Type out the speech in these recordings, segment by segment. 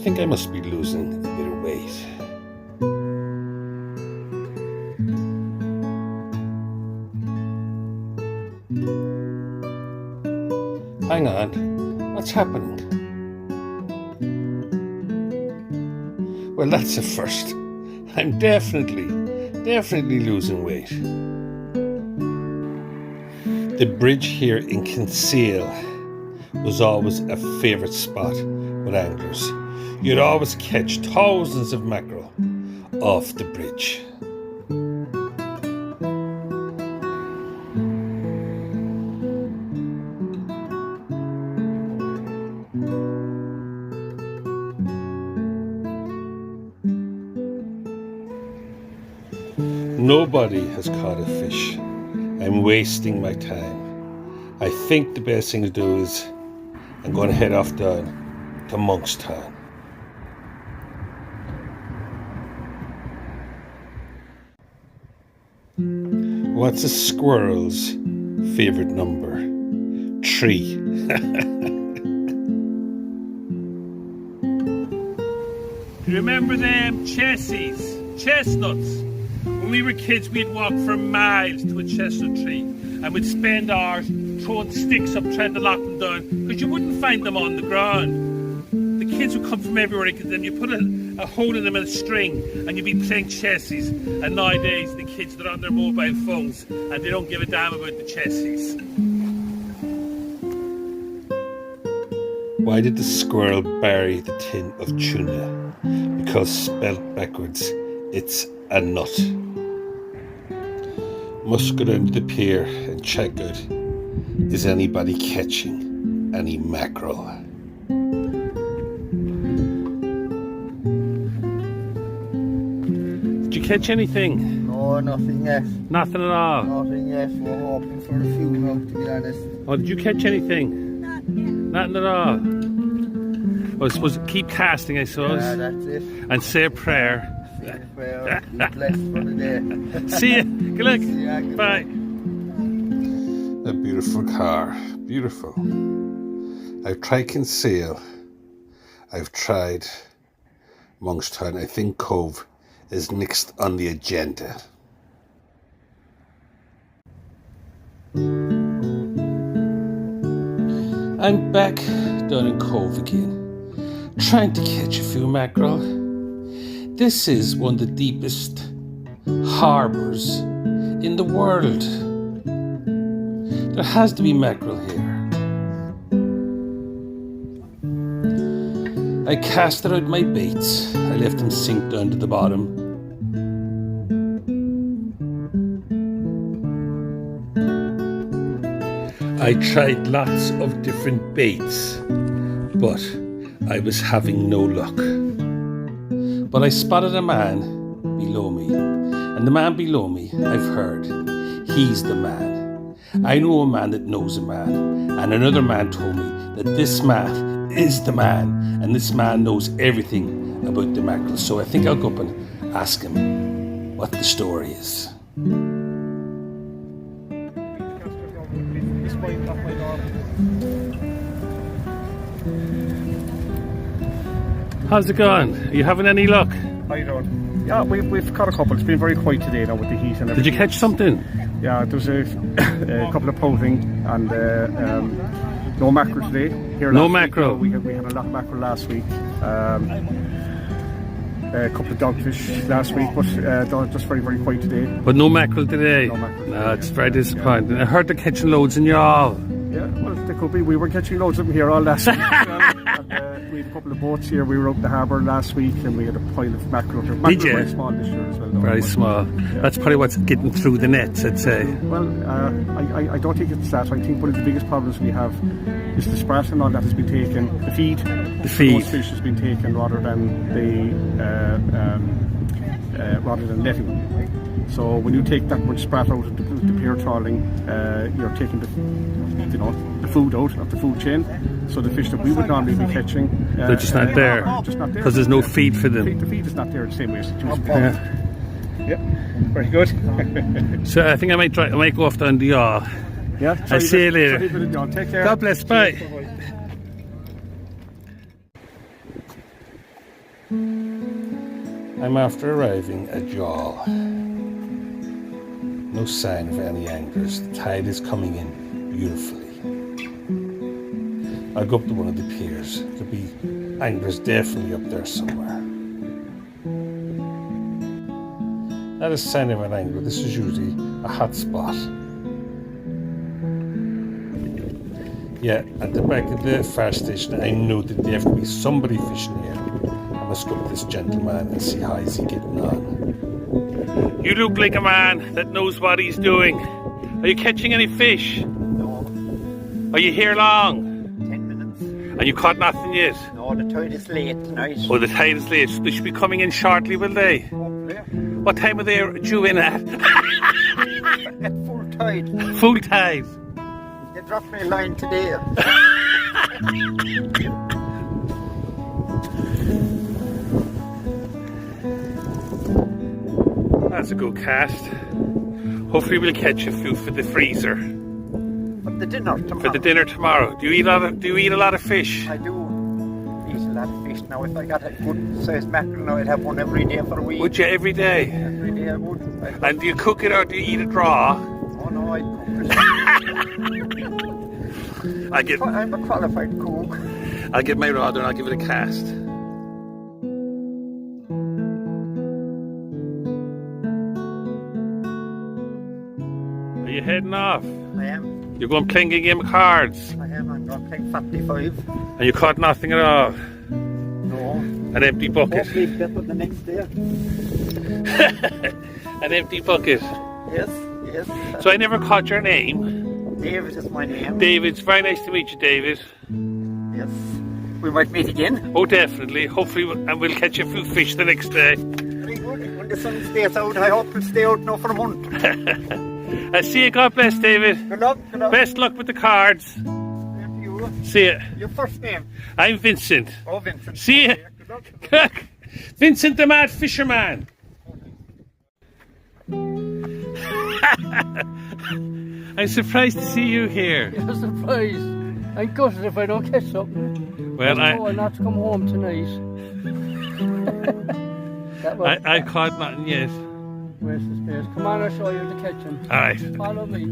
think I must be losing a bit of weight. Hang on, what's happening? Well, that's a first. I'm definitely losing weight. The bridge here in Kinsale was always a favourite spot with anglers. You'd always catch thousands of mackerel off the bridge. Nobody has caught a fish. I'm wasting my time. I think the best thing to do is I'm going to head off down to Monkstown. What's a squirrel's favourite number? 3. Remember them chestnuts? When we were kids, we'd walk for miles to a chestnut tree and we'd spend hours throwing sticks up trying to knock them down because you wouldn't find them on the ground. The kids would come from everywhere and then you put a hole in them in a string and you'd be playing chessies. And nowadays the kids, they're on their mobile phones and they don't give a damn about the chessies. Why did the squirrel bury the tin of tuna? Because spelt backwards, it's a nut. Must go down to the pier and check out, is anybody catching any mackerel? Did you catch anything? No, nothing yet. Nothing at all? Nothing yet. We're hoping for a few now, to be honest. Oh, did you catch anything? Nothing at all? Well, I suppose keep casting, I suppose. Yeah, that's it. And say a prayer. Say a prayer. Be blessed for the day. See you. Good luck. Yeah, good Bye. A beautiful car. Beautiful. I've tried Kinsale. I've tried Monkstown. I think Cove is next on the agenda. I'm back down in Cove again, trying to catch a few mackerel. This is one of the deepest harbours in the world. There has to be mackerel here. I casted out my baits. I left them sink down to the bottom. I tried lots of different baits, but I was having no luck. But I spotted a man below me, and the man below me, I've heard, he's the man. I know a man that knows a man, and another man told me that this man is the man, and this man knows everything about the mackerel. So I think I'll go up and ask him what the story is. How's it going? Are you having any luck? How you doing? Yeah, we've caught a couple. It's been very quiet today now with the heat and everything. Did you catch something? Yeah, there was a couple of pouting and no mackerel today. Here No last mackerel? Week, we had a lot of mackerel last week. A couple of dogfish last week, but just very, very quiet today. But no mackerel today? No mackerel. No, it's very disappointing. I heard they're catching loads in Youghal. Yeah, well, they could be. We were catching loads of them here all last week. And, we had a couple of boats here. We were out in the harbour last week and we had a pile of mackerel. Did you? Very small this year as well. Very small. Yeah. That's probably what's getting through the nets, I'd say. Well, I don't think it's that. I think one of the biggest problems we have is the sprat and all that has been taken. The feed. The feed. Most fish has been taken rather than netting. So when you take that much sprat out of the pier trawling, you're taking the food out of the food chain. So the fish that we would normally be catching, They're just not there. Because there's no feed for them. The feed is not there the same way as it used to be. Yeah. Very good. So I think I might go off down the Youghal. Yeah. I'll see you later. Take care. God bless. Bye. I'm after arriving at Youghal. No sign of any anglers. The tide is coming in beautifully. I'll go up to one of the piers. There'll be anglers definitely up there somewhere. Not a sign of an angler. This is usually a hot spot. Yeah, at the back of the fire station, I know that there have to be somebody fishing here. I must go up to this gentleman and see how is he getting on. You look like a man that knows what he's doing. Are you catching any fish? No, Are you here long? 10 minutes. And you caught nothing yet? No, the tide is late tonight. Oh, the tide is late. They should be coming in shortly, will they? Hopefully. What time are they due in at? At full tide. Full tide. They dropped me a line today. That's a good cast. Hopefully we'll catch a few for the freezer. But the dinner tomorrow. For the dinner tomorrow. Do you eat a lot of fish? I do eat a lot of fish now. If I got a good sized mackerel now, I'd have one every day for a week. Would you every day? Every day I would. And do you cook it or do you eat it raw? Oh no, I cook it. I'm a qualified cook. I'll get my rod and I'll give it a cast. Are you heading off? I am. You're going playing a game of cards I am. I'm going to play 45. and you caught nothing at all. No. An empty bucket. Hopefully it's better the next day. An empty bucket. Yes, yes. So I never caught your name. David is my name. David, it's very nice to meet you, David. Yes. We might meet again. Oh, definitely. Hopefully, and we'll catch a few fish the next day. Very good. When the sun stays out, I hope it'll stay out now for a month. I see you. God bless, David. Good luck. Good luck. Best luck with the cards. Same to you. See ya. Your first name? I'm Vincent. Oh, Vincent. See ya. Okay, good luck. Good luck. Vincent the Mad Fisherman. I'm surprised to see you here. You're surprised. I'm gutted if I don't catch something. Well, I'm not to come home tonight. I caught nothing yet. Where's the space? Come on, I'll show you to catch him. All right. Follow me.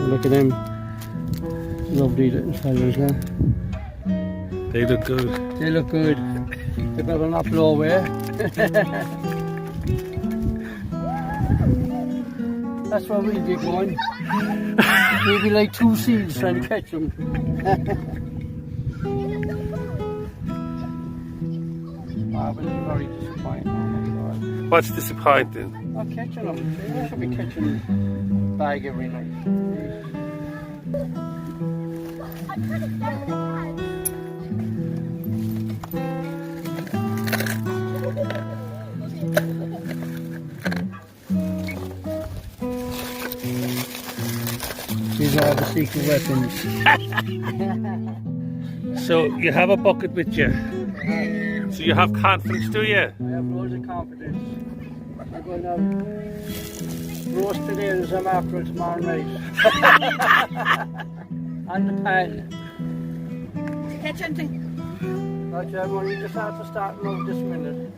Look at them. Lovely little fellas, huh? They look good. They look good. They better not blow away. That's where we'll be going. We'll be like two seals trying to catch them. But it's very disappointing. Oh my God. What's disappointing? Not catching them. I should be catching a bag every night. These are the secret weapons. So you have a bucket with you. So you have confidence, do you? I have loads of confidence. I'm going to roast potatoes and mackerel tomorrow night. On the pan. Catch anything? Not yet, I'm only just after starting out this minute.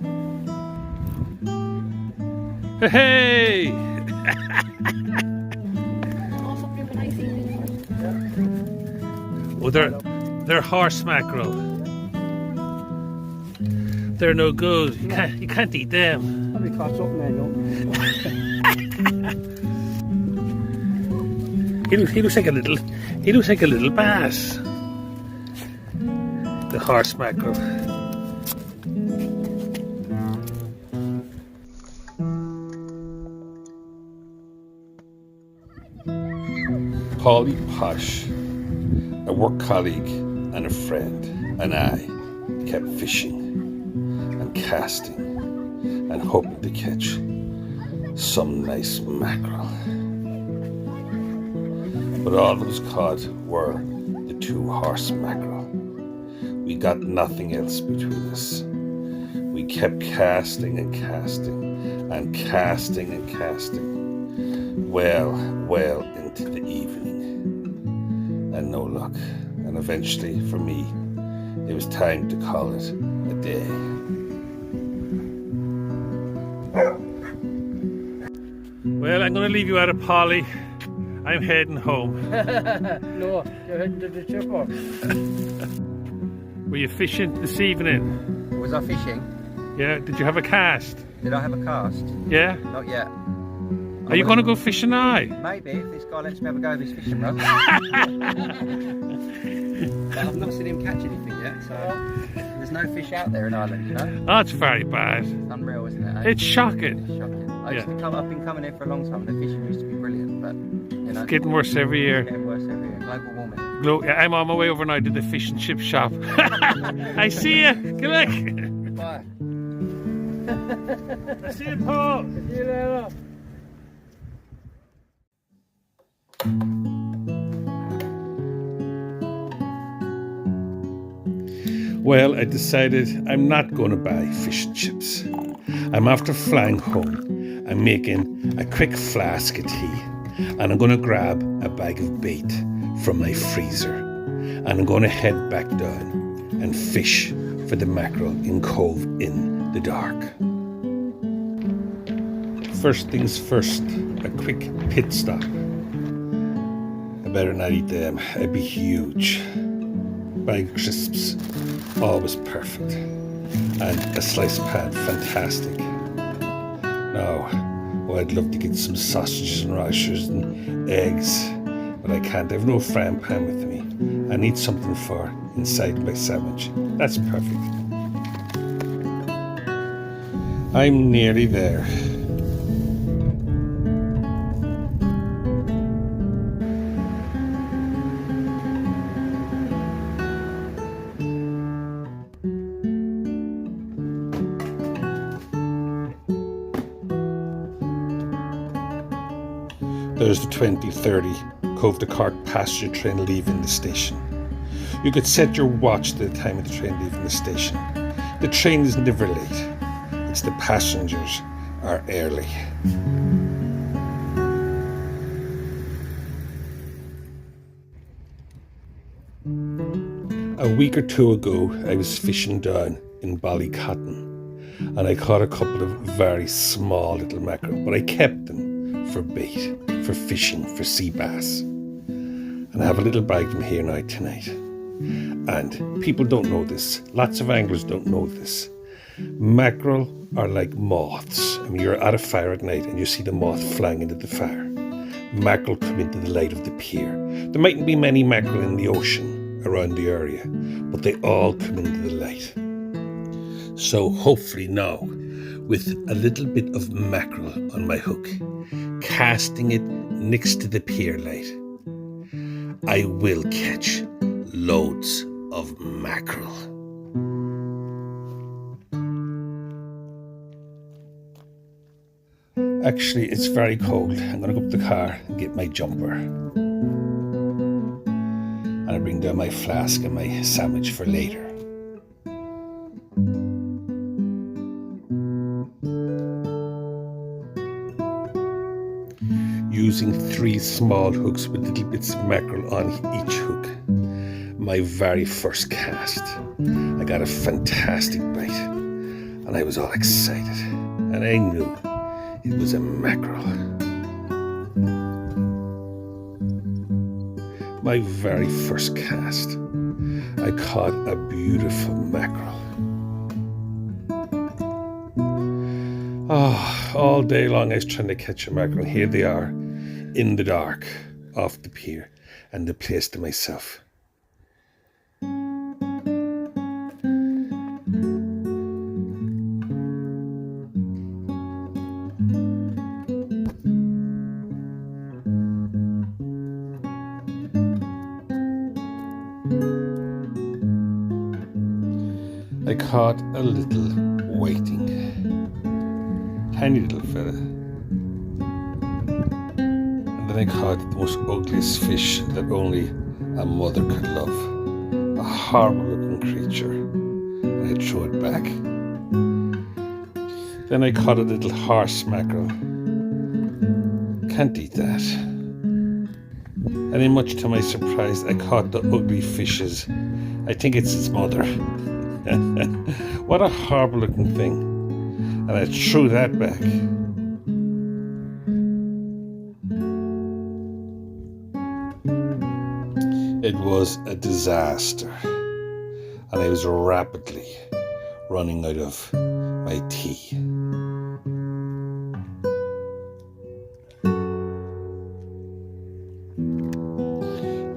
Hey! Also, when I see Oh, they're horse mackerel. They're no good. You can't eat them. I'll be caught something I know. He looks like a little bass. The horse mackerel. Paulie Posh, a work colleague and a friend, and I kept fishing and casting and hoping to catch some nice mackerel. But all that was caught were the 2 horse mackerel. We got nothing else between us. We kept casting and casting and casting and casting. Well into the evening. And no luck. And eventually, for me, it was time to call it a day. Well, I'm going to leave you out of Polly. I'm heading home. No, you're heading to the chipper. Were you fishing this evening? Was I fishing? Yeah. Did you have a cast? Did I have a cast? Yeah. Not yet. Are you going to go fishing now? Maybe, if this guy lets me have a go with his fishing rod. But I've not seen him catch anything yet, so there's no fish out there in Ireland, you know? That's very bad. It's unreal, isn't it? It's shocking. It's shocking. I've been coming here for a long time. The fishing used to be brilliant, but you know, It's getting worse every year. it's getting worse every year. Global warming. I'm on my way over now to the fish and chip shop. I see you. Good luck. Bye. I see you, Paul. See you later. Well, I decided I'm not going to buy fish and chips. I'm after flying home. I'm making a quick flask of tea, and I'm going to grab a bag of bait from my freezer, and I'm going to head back down and fish for the mackerel in Cove in the dark. First things first, a quick pit stop. I better not eat them, I'd be huge. Bag of crisps, always perfect. And a sliced pan, fantastic. Now, I'd love to get some sausages and rashers and eggs, but I can't. I have no frying pan with me. I need something for inside my sandwich. That's perfect. I'm nearly there. There's the 2030 Cove to Cork passenger train leaving the station. You could set your watch to the time of the train leaving the station. The train is never late. It's the passengers are early. A week or two ago, I was fishing down in Ballycotton, and I caught a couple of very small little mackerel, but I kept them for bait, for fishing, for sea bass. And I have a little bag from here now tonight. And people don't know this. Lots of anglers don't know this. Mackerel are like moths. I mean, you're at a fire at night and you see the moth flying into the fire. Mackerel come into the light of the pier. There mightn't be many mackerel in the ocean around the area, but they all come into the light. So hopefully now, with a little bit of mackerel on my hook, casting it next to the pier light, I will catch loads of mackerel. Actually, it's very cold. I'm going to go up to the car and get my jumper. And I bring down my flask and my sandwich for later. Using 3 small hooks with little bits of mackerel on each hook. My very first cast. I got a fantastic bite, and I was all excited, and I knew it was a mackerel. My very first cast, I caught a beautiful mackerel. All day long I was trying to catch a mackerel. Here they are, in the dark, off the pier, and the place to myself. I caught a little whiting, tiny little fella. And then I caught the most ugliest fish that only a mother could love. A horrible looking creature. And I threw it back. Then I caught a little horse mackerel. Can't eat that. And then much to my surprise, I caught the ugly fish's, I think it's its mother. What a horrible looking thing. And I threw that back. It was a disaster. And I was rapidly running out of my tea.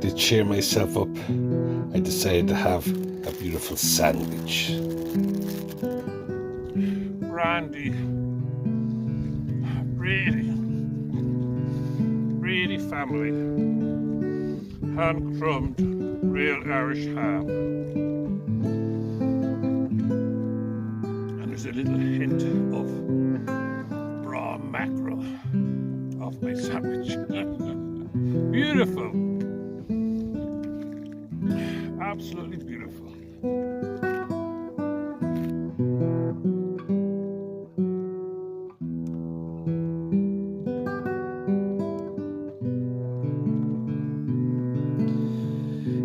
To cheer myself up, I decided to have a beautiful sandwich. Brandy. Really family. Hand-crumbed, real Irish ham. And there's a little hint of raw mackerel off my sandwich. Beautiful. Absolutely beautiful.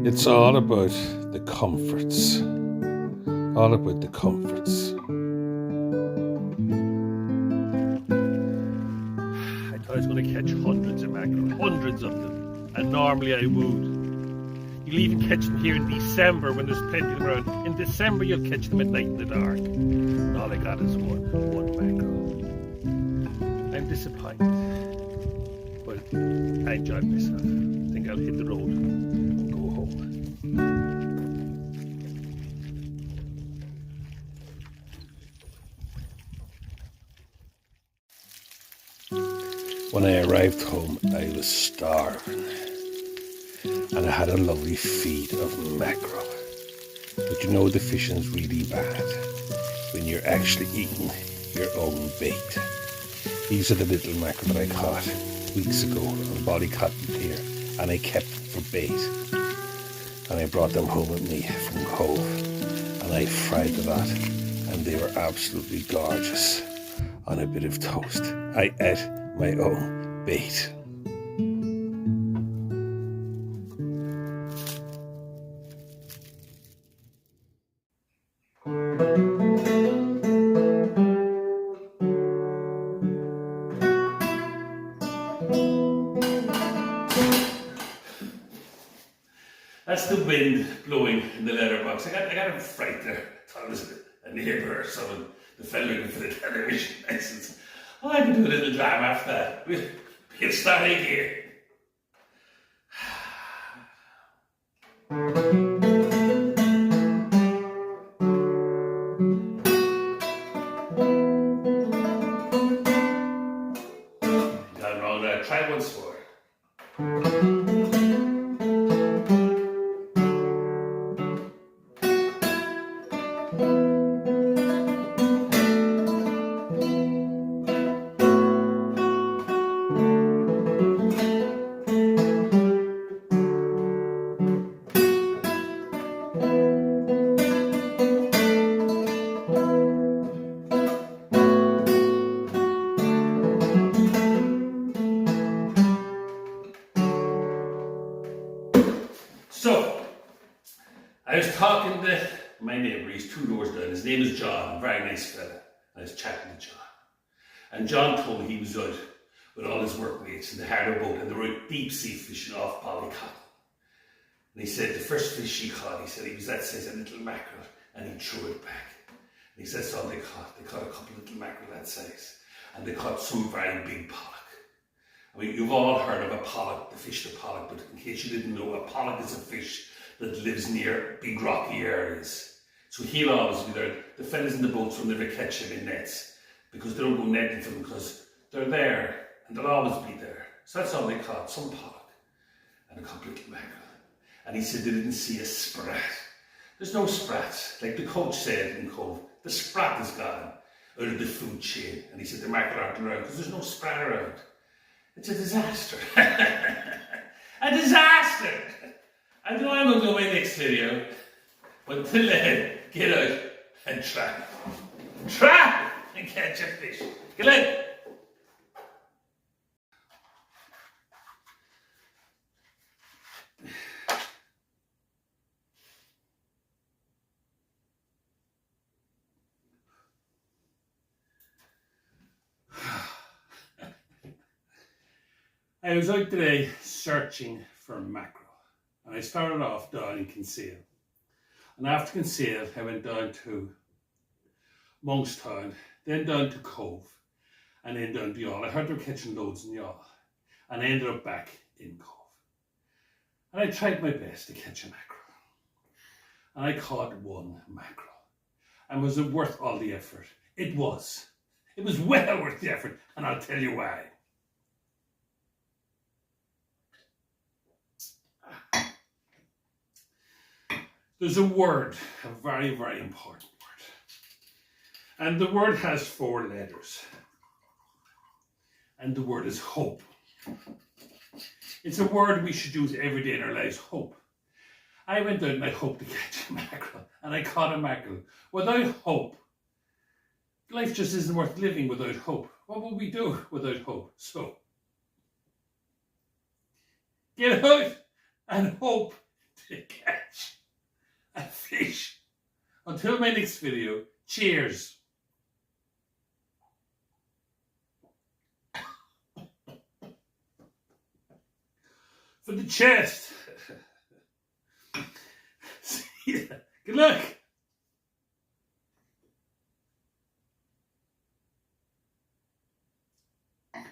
It's all about the comforts. All about the comforts. I thought I was going to catch hundreds of mackerel, hundreds of them. And normally I would. You'll even catch them here in December when there's plenty of them around. In December you'll catch them at night in the dark. And all I got is one mackerel. I'm disappointed. But I enjoyed myself. I think I'll hit the road and go home. When I arrived home, I was starving. And I had a lovely feed of mackerel. But you know the fishing's really bad when you're actually eating your own bait. These are the little mackerel that I caught weeks ago on the Ballycotton Pier, and I kept them for bait. And I brought them home with me from Cove, and I fried a lot, and they were absolutely gorgeous on a bit of toast. I ate my own bait. That's the wind blowing in the letterbox. I got a fright there. Thought it was a neighbour or someone. The fellow looking for the television license. Oh, I can do a little drama after that. We'll start again. Got it wrong there. Try once more. So, I was talking to my neighbour, he's 2 doors down, his name is John, a very nice fella. I was chatting to John. And John told me he was out with all his workmates in the harbour boat and they were out deep sea fishing off Ballycotton. And he said the first fish he caught, he said he was that size, a little mackerel, and he threw it back. And he said that's all they caught. They caught a couple of little mackerel that size. And they caught some very big pollock. I mean, you've all heard of a pollock, the fish the pollock, but in case you didn't know, a pollock is a fish that lives near big rocky areas. So he'll always be there. The fellas in the boats will never catch him in nets because they don't go netting for them because they're there and they'll always be there. So that's all they caught, some pollock and a couple of little mackerel. And he said they didn't see a sprat. There's no sprats. Like the coach said in Cove, the sprat is gone out of the food chain. And he said the mackerel aren't around because there's no sprat around. It's a disaster. A disaster! I know I'm going to do my next video, but until then, get out and try. Try and catch a fish. Get out! I was out today searching for mackerel, and I started off down in Kinsale. And after Kinsale, I went down to Monkstown, then down to Cove, and then down to Youghal. I heard they were catching loads in Youghal, and I ended up back in Cove. And I tried my best to catch a mackerel. And I caught one mackerel. And was it worth all the effort? It was. It was well worth the effort, and I'll tell you why. There's a word, a very, very important word. And the word has 4 letters. And the word is hope. It's a word we should use every day in our lives, hope. I went out and I hoped to catch a mackerel, and I caught a mackerel. Without hope, life just isn't worth living without hope. What would we do without hope? So, get out and hope to catch a fish. Until my next video, cheers. For the chest. See ya. Good luck.